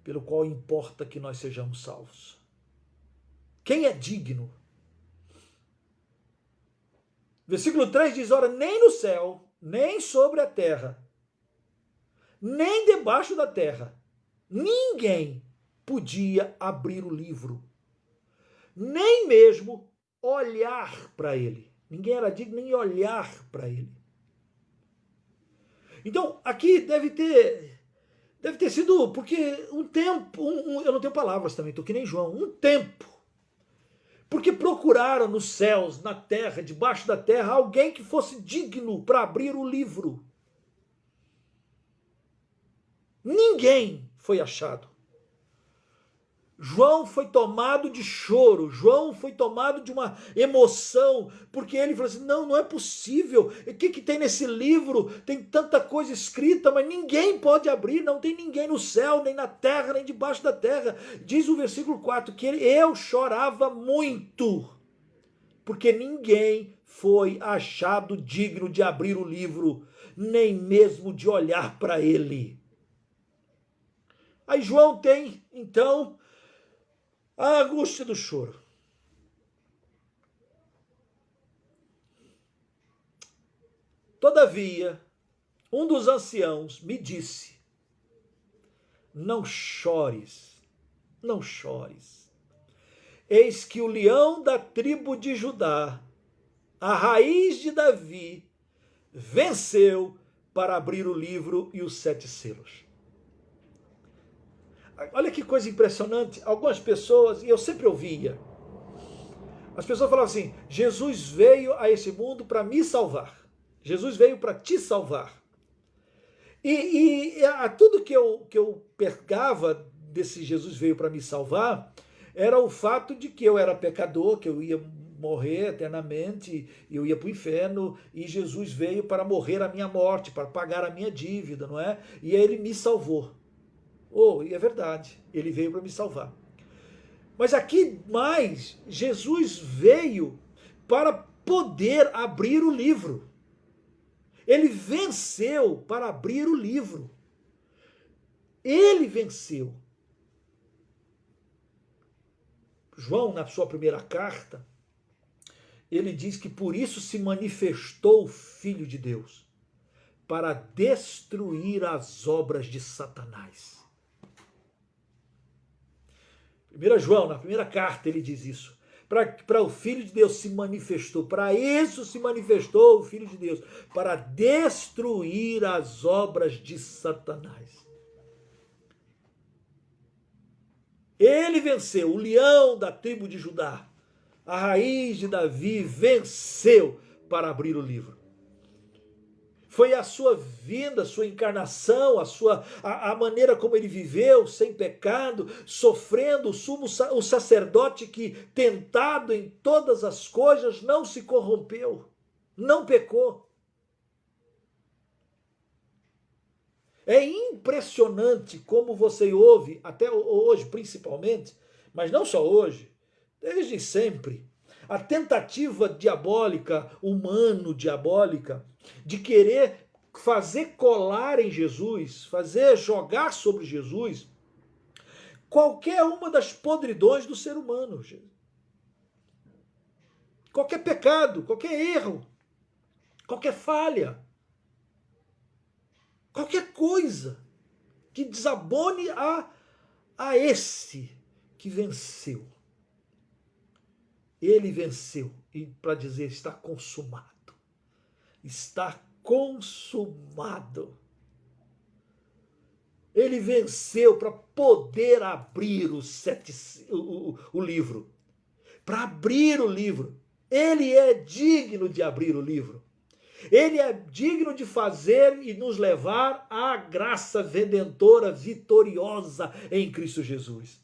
pelo qual importa que nós sejamos salvos. Quem é digno? Versículo 3 diz: ora, nem no céu, nem sobre a terra, nem debaixo da terra, ninguém podia abrir o livro, nem mesmo olhar para ele. Ninguém era digno nem olhar para ele. Então, aqui deve ter sido, porque um tempo, eu não tenho palavras também, estou que nem João, um tempo, porque procuraram nos céus, na terra, debaixo da terra, alguém que fosse digno para abrir o livro. Ninguém foi achado. João foi tomado de choro, João foi tomado de uma emoção, porque ele falou assim: não é possível, o que tem nesse livro? Tem tanta coisa escrita, mas ninguém pode abrir, não tem ninguém no céu, nem na terra, nem debaixo da terra. Diz o versículo 4 que eu chorava muito, porque ninguém foi achado digno de abrir o livro, nem mesmo de olhar para ele. Aí João tem, então, a angústia do choro. Todavia, um dos anciãos me disse: não chores, não chores. Eis que o leão da tribo de Judá, a raiz de Davi, venceu para abrir o livro e os 7 selos. Olha que coisa impressionante. Algumas pessoas, e eu sempre ouvia, as pessoas falavam assim: Jesus veio a esse mundo para me salvar. Jesus veio para te salvar. E tudo que eu pegava desse Jesus veio para me salvar era o fato de que eu era pecador, que eu ia morrer eternamente, eu ia para o inferno, e Jesus veio para morrer a minha morte, para pagar a minha dívida, não é? E aí ele me salvou. E é verdade, ele veio para me salvar. Mas aqui mais, Jesus veio para poder abrir o livro. Ele venceu para abrir o livro. Ele venceu. João, na sua primeira carta, ele diz que por isso se manifestou o Filho de Deus, para destruir as obras de Satanás. 1 João, na primeira carta, ele diz isso. Para o Filho de Deus se manifestou, para isso se manifestou o Filho de Deus, para destruir as obras de Satanás. Ele venceu, o leão da tribo de Judá, a raiz de Davi, venceu para abrir o livro. Foi a sua vinda, a sua encarnação, a maneira como ele viveu, sem pecado, sofrendo, o sacerdote que, tentado em todas as coisas, não se corrompeu. não pecou. É impressionante como você ouve, até hoje principalmente, mas não só hoje, desde sempre, a tentativa diabólica, humano-diabólica, de querer fazer colar em Jesus, fazer jogar sobre Jesus, qualquer uma das podridões do ser humano. Qualquer pecado, qualquer erro, qualquer falha, qualquer coisa que desabone a esse que venceu. Ele venceu, e para dizer, está consumado. Está consumado. Ele venceu para poder abrir o livro. Para abrir o livro. Ele é digno de abrir o livro. Ele é digno de fazer e nos levar à graça redentora vitoriosa em Cristo Jesus.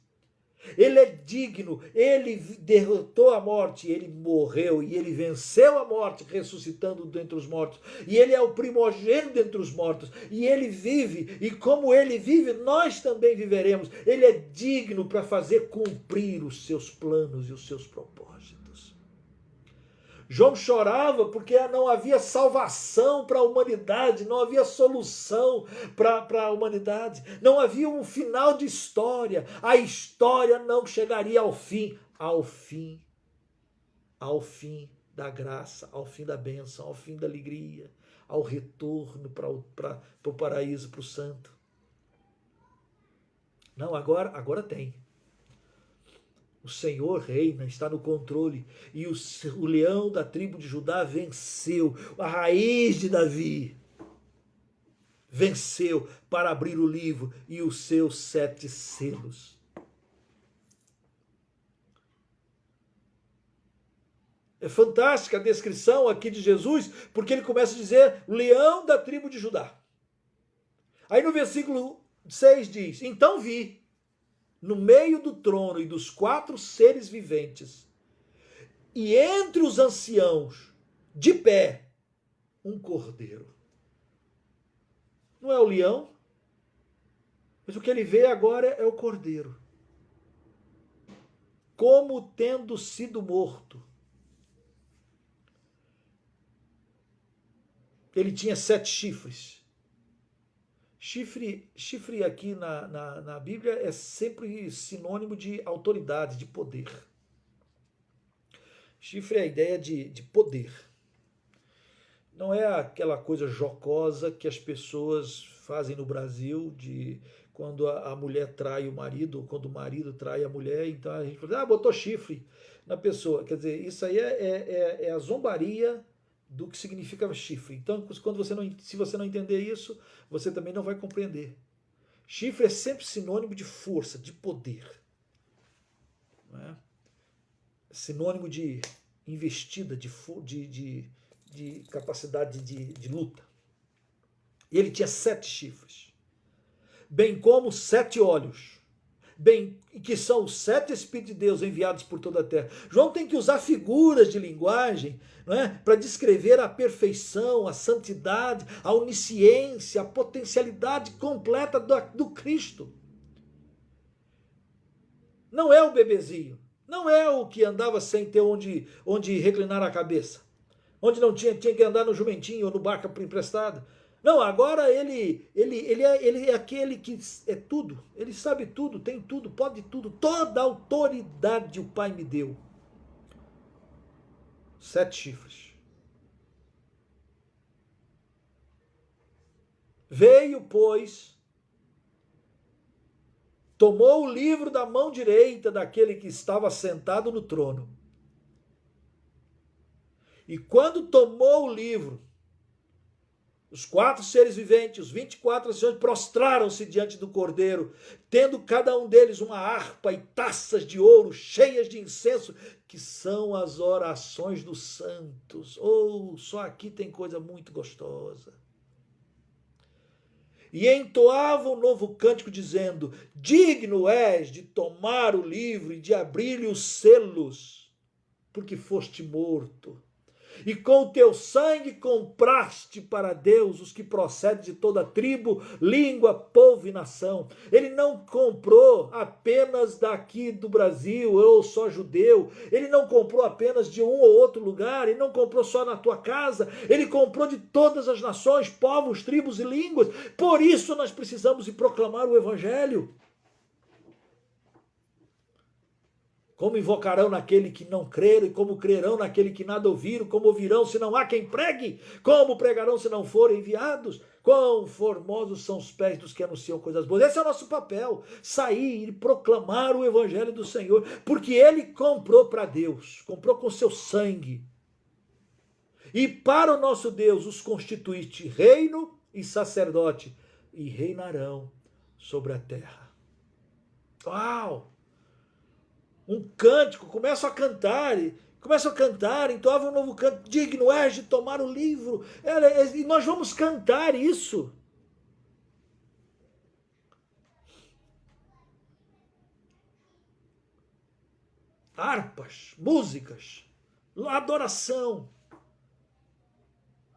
Ele é digno, ele derrotou a morte, ele morreu e ele venceu a morte, ressuscitando dentre os mortos. E ele é o primogênito dentre os mortos. E ele vive, e como ele vive, nós também viveremos. Ele é digno para fazer cumprir os seus planos e os seus propósitos. João chorava porque não havia salvação para a humanidade, não havia solução para a humanidade, não havia um final de história, a história não chegaria ao fim da graça, ao fim da bênção, ao fim da alegria, ao retorno para o paraíso, para o santo. Não, agora tem. O Senhor reina, está no controle. E o leão da tribo de Judá venceu. A raiz de Davi venceu para abrir o livro e os seus 7 selos. É fantástica a descrição aqui de Jesus, porque ele começa a dizer, leão da tribo de Judá. Aí no versículo 6 diz, então vi, no meio do trono e dos 4 seres viventes, e entre os anciãos, de pé, um cordeiro. Não é o leão, mas o que ele vê agora é o cordeiro. Como tendo sido morto. Ele tinha 7 chifres. Chifre aqui na Bíblia é sempre sinônimo de autoridade, de poder. Chifre é a ideia de poder. Não é aquela coisa jocosa que as pessoas fazem no Brasil, de quando a mulher trai o marido, ou quando o marido trai a mulher, então a gente fala, botou chifre na pessoa. Quer dizer, isso aí é a zombaria do que significa chifre. Então, se você não entender isso, você também não vai compreender. Chifre é sempre sinônimo de força, de poder. Não é? Sinônimo de investida, de capacidade de luta. E ele tinha 7 chifres, bem como 7 olhos, que são os 7 Espíritos de Deus enviados por toda a terra. João tem que usar figuras de linguagem, não é, para descrever a perfeição, a santidade, a onisciência, a potencialidade completa do Cristo. Não é o bebezinho, não é o que andava sem ter onde reclinar a cabeça, onde não tinha que andar no jumentinho ou no barco emprestado. Não, agora ele é aquele que é tudo, ele sabe tudo, tem tudo, pode tudo, toda a autoridade o Pai me deu. 7 chifres. Veio, pois, tomou o livro da mão direita daquele que estava sentado no trono. E quando tomou o livro, os 4 seres viventes, os 24 anciãos, prostraram-se diante do Cordeiro, tendo cada um deles uma harpa e taças de ouro cheias de incenso, que são as orações dos santos. Só aqui tem coisa muito gostosa. E entoavam um novo cântico, dizendo, digno és de tomar o livro e de abrir-lhe os selos, porque foste morto. e com o teu sangue compraste para Deus os que procedem de toda tribo, língua, povo e nação. Ele não comprou apenas daqui do Brasil, ou só judeu, ele não comprou apenas de um ou outro lugar, ele não comprou só na tua casa, ele comprou de todas as nações, povos, tribos e línguas. Por isso nós precisamos de proclamar o Evangelho. Como invocarão naquele que não creram, e como crerão naquele que nada ouviram, como ouvirão se não há quem pregue, como pregarão se não forem enviados? Quão formosos são os pés dos que anunciam coisas boas. Esse é o nosso papel, sair e proclamar o Evangelho do Senhor, porque ele comprou para Deus, comprou com seu sangue. E para o nosso Deus os constituíste reino e sacerdote, e reinarão sobre a terra. Uau! Um cântico, começam a cantar, entoavam um novo canto, digno és de tomar o livro, e nós vamos cantar isso. Harpas, músicas, adoração,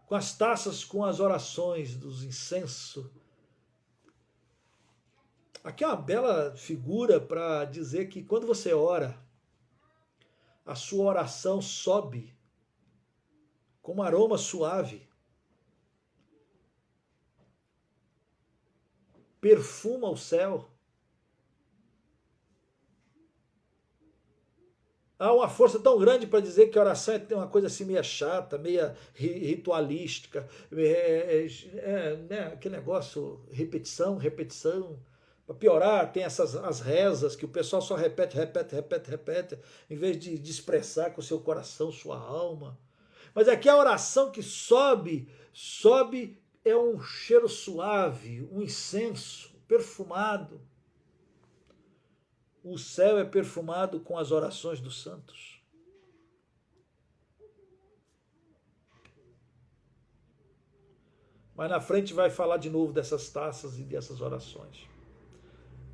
com as taças, com as orações dos incensos. Aqui é uma bela figura para dizer que quando você ora, a sua oração sobe com um aroma suave, perfuma o céu. Há uma força tão grande para dizer que a oração é uma coisa assim meia chata, meia ritualística, aquele negócio, repetição. Para piorar, tem as rezas que o pessoal só repete, em vez de expressar com o seu coração, sua alma. Mas aqui a oração que sobe é um cheiro suave, um incenso perfumado. O céu é perfumado com as orações dos santos. Mas na frente vai falar de novo dessas taças e dessas orações.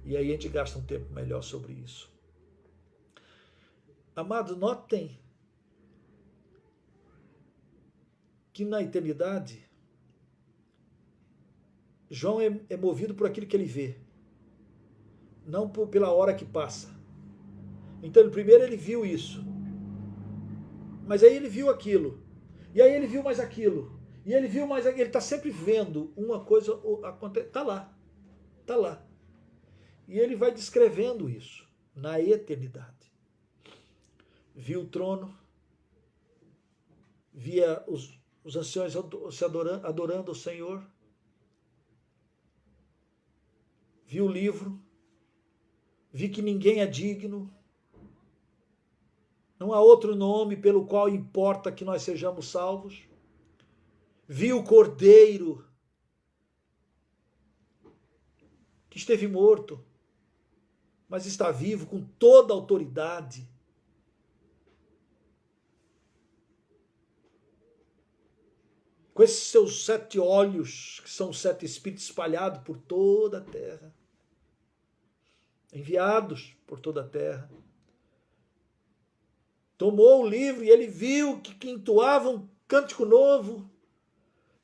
E aí a gente gasta um tempo melhor sobre isso. Amados, notem que na eternidade, João é movido por aquilo que ele vê, não pela hora que passa. Então, primeiro ele viu isso, mas aí ele viu aquilo, e aí ele viu mais aquilo, e ele viu mais aquilo. Ele está sempre vendo uma coisa acontecer, está lá. E ele vai descrevendo isso na eternidade. Viu o trono, via os anciões se adorando ao Senhor, viu o livro, vi que ninguém é digno, não há outro nome pelo qual importa que nós sejamos salvos, viu o Cordeiro que esteve morto, mas está vivo com toda a autoridade. Com esses seus 7 olhos, que são 7 espíritos espalhados por toda a terra, enviados por toda a terra. Tomou o livro e ele viu que entoava um cântico novo,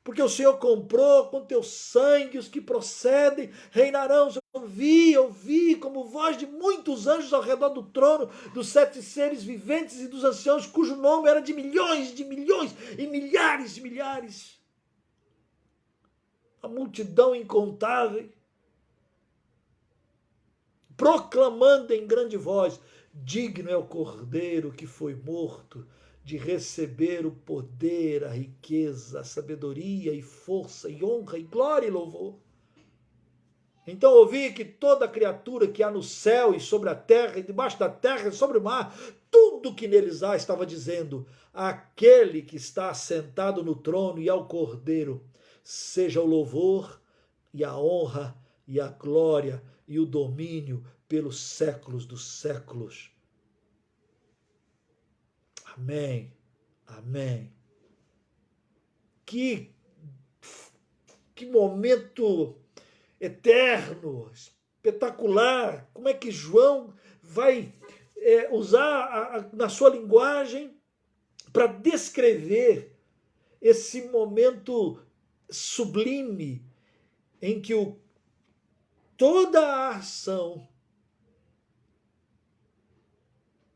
porque o Senhor comprou com teu sangue os que procedem, reinarão. Eu vi como voz de muitos anjos ao redor do trono, dos 7 seres viventes e dos anciãos, cujo nome era de milhões e milhares de milhares. A multidão incontável, proclamando em grande voz: digno é o Cordeiro que foi morto de receber o poder, a riqueza, a sabedoria e força e honra e glória e louvor. Então ouvi que toda criatura que há no céu e sobre a terra e debaixo da terra e sobre o mar, tudo que neles há, estava dizendo: aquele que está assentado no trono e ao Cordeiro, seja o louvor e a honra e a glória e o domínio pelos séculos dos séculos. Amém. Amém. Que momento eterno, espetacular. Como é que João vai usar na sua linguagem para descrever esse momento sublime em que toda a ação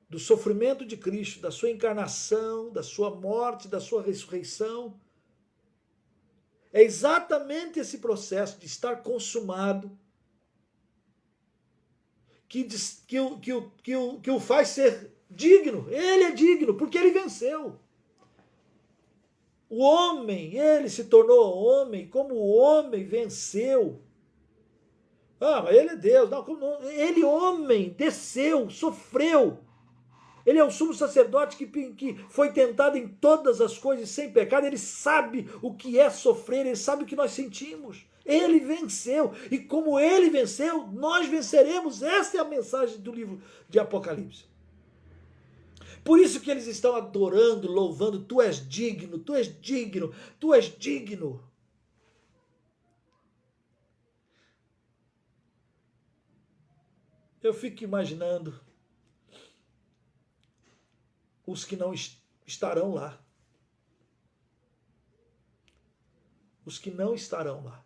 do sofrimento de Cristo, da sua encarnação, da sua morte, da sua ressurreição, é exatamente esse processo de estar consumado que o faz ser digno. Ele é digno porque ele venceu. O homem, ele se tornou homem, como o homem venceu. Mas ele é Deus. Não, ele, homem, desceu, sofreu. Ele é o sumo sacerdote que foi tentado em todas as coisas sem pecado. Ele sabe o que é sofrer, ele sabe o que nós sentimos. Ele venceu. E como ele venceu, nós venceremos. Essa é a mensagem do livro de Apocalipse. Por isso que eles estão adorando, louvando. Tu és digno, tu és digno, tu és digno. Eu fico imaginando os que não estarão lá. Os que não estarão lá.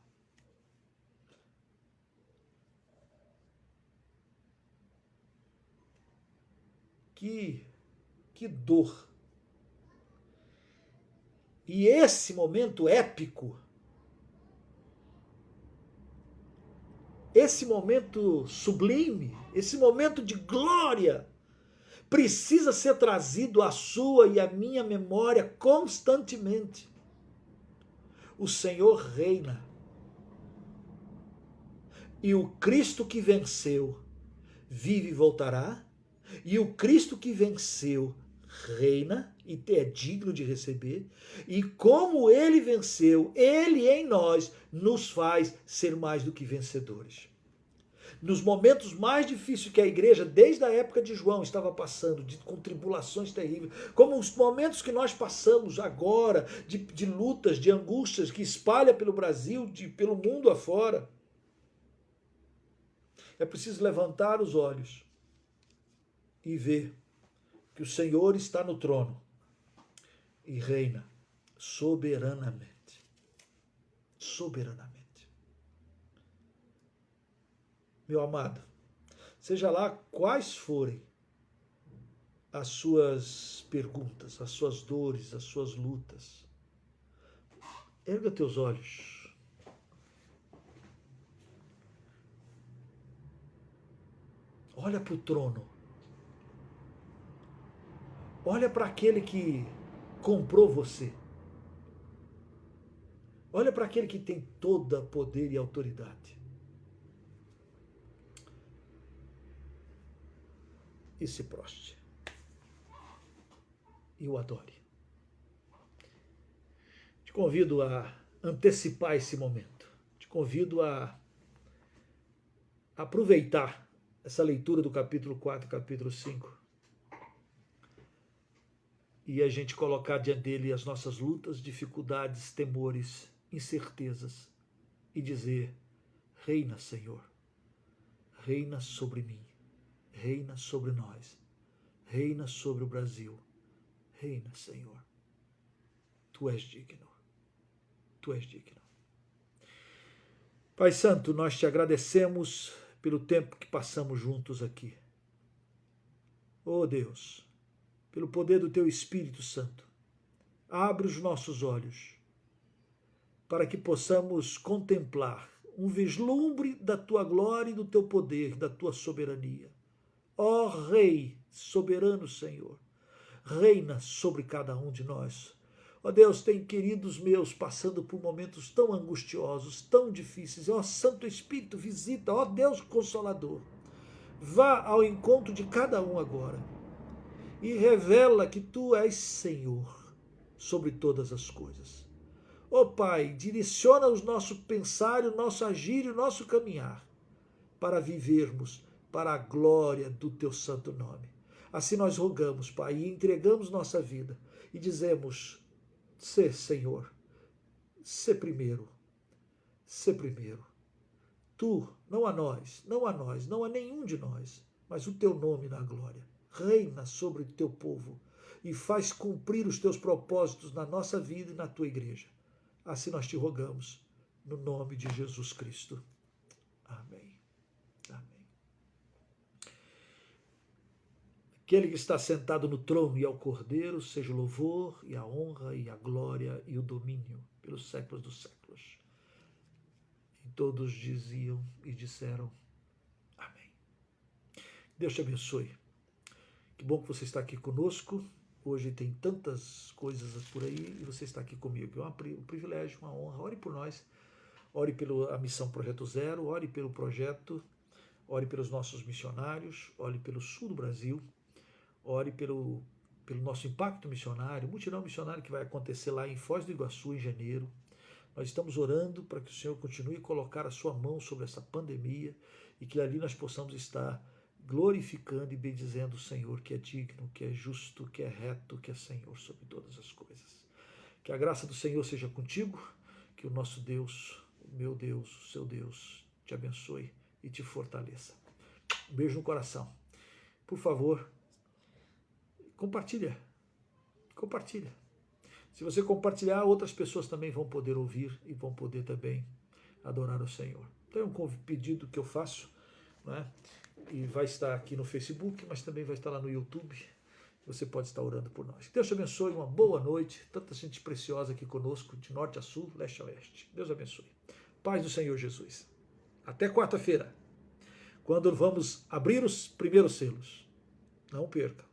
Que dor. E esse momento épico, esse momento sublime, esse momento de glória, precisa ser trazido à sua e à minha memória constantemente. O Senhor reina. E o Cristo que venceu vive e voltará. E o Cristo que venceu reina e é digno de receber. E como ele venceu, ele em nós nos faz ser mais do que vencedores. Nos momentos mais difíceis que a igreja, desde a época de João, estava passando, com tribulações terríveis, como os momentos que nós passamos agora, de lutas, de angústias que espalha pelo Brasil, pelo mundo afora, é preciso levantar os olhos e ver que o Senhor está no trono e reina soberanamente. Soberanamente. Meu amado, seja lá quais forem as suas perguntas, as suas dores, as suas lutas, erga teus olhos. Olha para o trono. Olha para aquele que comprou você. Olha para aquele que tem todo poder e autoridade. E se proste. E o adore. Te convido a antecipar esse momento. Te convido a aproveitar essa leitura do capítulo 4 e capítulo 5. E a gente colocar diante dele as nossas lutas, dificuldades, temores, incertezas. E dizer, reina, Senhor. Reina sobre mim. Reina sobre nós, reina sobre o Brasil, reina, Senhor. Tu és digno, tu és digno. Pai Santo, nós te agradecemos pelo tempo que passamos juntos aqui. Oh Deus, pelo poder do teu Espírito Santo, abre os nossos olhos para que possamos contemplar um vislumbre da tua glória e do teu poder, da tua soberania. Ó Rei, soberano Senhor, reina sobre cada um de nós. Ó Deus, tem queridos meus passando por momentos tão angustiosos, tão difíceis. Ó Santo Espírito, visita, ó Deus Consolador. Vá ao encontro de cada um agora e revela que tu és Senhor sobre todas as coisas. Ó Pai, direciona o nosso pensar, o nosso agir e o nosso caminhar para vivermos para a glória do teu santo nome. Assim nós rogamos, Pai, e entregamos nossa vida e dizemos, sê Senhor, sê primeiro, sê primeiro. Tu, não a nós, não a nenhum de nós, mas o teu nome na glória. Reina sobre o teu povo e faz cumprir os teus propósitos na nossa vida e na tua igreja. Assim nós te rogamos, no nome de Jesus Cristo. Amém. Amém. Aquele que está sentado no trono e ao Cordeiro, seja o louvor e a honra e a glória e o domínio pelos séculos dos séculos. E todos diziam e disseram amém. Deus te abençoe. Que bom que você está aqui conosco. Hoje tem tantas coisas por aí e você está aqui comigo. É um privilégio, uma honra. Ore por nós. Ore pela missão Projeto Zero. Ore pelo projeto. Ore pelos nossos missionários. Ore pelo sul do Brasil. Ore pelo nosso impacto missionário, mutirão missionário que vai acontecer lá em Foz do Iguaçu em janeiro. Nós estamos orando para que o Senhor continue a colocar a sua mão sobre essa pandemia e que ali nós possamos estar glorificando e bendizendo o Senhor, que é digno, que é justo, que é reto, que é Senhor sobre todas as coisas. Que a graça do Senhor seja contigo, que o nosso Deus, o meu Deus, o seu Deus, te abençoe e te fortaleça. Um beijo no coração. Por favor, compartilha. Se você compartilhar, outras pessoas também vão poder ouvir e vão poder também adorar o Senhor. Então é um pedido que eu faço, né? E vai estar aqui no Facebook, mas também vai estar lá no YouTube. Você pode estar orando por nós. Deus te abençoe, uma boa noite. Tanta gente preciosa aqui conosco, de norte a sul, leste a oeste. Deus abençoe. Paz do Senhor Jesus. Até quarta-feira, quando vamos abrir os primeiros selos. Não perca.